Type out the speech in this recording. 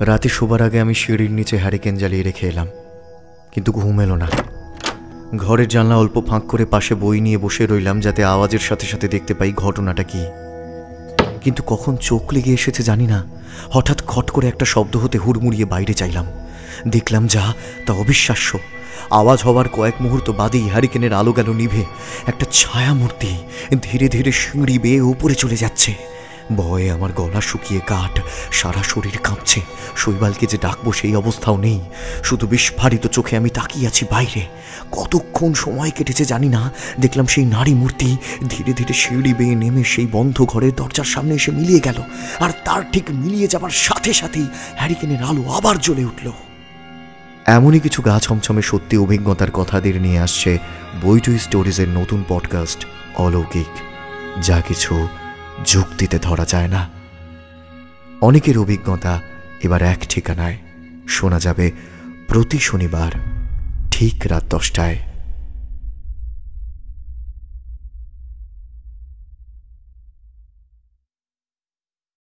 রাতে শোবার আগে আমি সিঁড়ির নিচে হ্যারিকেন জ্বালিয়ে রেখে এলাম, কিন্তু ঘুম এলো না। ঘরের জানলা অল্প ফাঁক করে পাশে বই নিয়ে বসে রইলাম, যাতে আওয়াজের সাথে সাথে দেখতে পাই ঘটনাটা কি। কিন্তু কখন চোখ লেগে এসেছে জানি না, হঠাৎ খট করে একটা শব্দ হতে হুড়মুড়িয়ে বাইরে চাইলাম। দেখলাম যা তা অবিশ্বাস্য। আওয়াজ হওয়ার কয়েক মুহূর্ত বাদেই হ্যারিকেনের আলো গেল নিভে। একটা ছায়ামূর্তি ধীরে ধীরে সিঁড়ি বেয়ে উপরে চলে যাচ্ছে। ভয়ে আমার গলা শুকিয়ে কাঠ, সারা শরীর কাঁপছে। শৈবালকে যে ডাকবো সেই অবস্থাও নেই। শুধু বিস্ফারিত চোখে আমি তাকিয়ে আছি বাইরে। কতক্ষণ সময় কেটেছে জানি না। দেখলাম সেই নারী মূর্তি ধীরে ধীরে সিঁড়ি বেয়ে নেমে সেই বন্ধ ঘরের দরজার সামনে এসে মিলিয়ে গেল। আর তার ঠিক মিলিয়ে যাবার সাথে সাথেই হ্যারিকেনের আলো আবার জ্বলে উঠল। এমনই কিছু গা ছমছমে সত্যি অভিজ্ঞতার কথাদের নিয়ে আসছে বইটু স্টোরিজের নতুন পডকাস্ট অলৌকিক, যা কিছু যুক্তিতে ধরা যায় না। অনেকের অভিজ্ঞতা এবার এক ঠিকানায় শোনা যাবে প্রতি শনিবার ঠিক রাত 10টায়।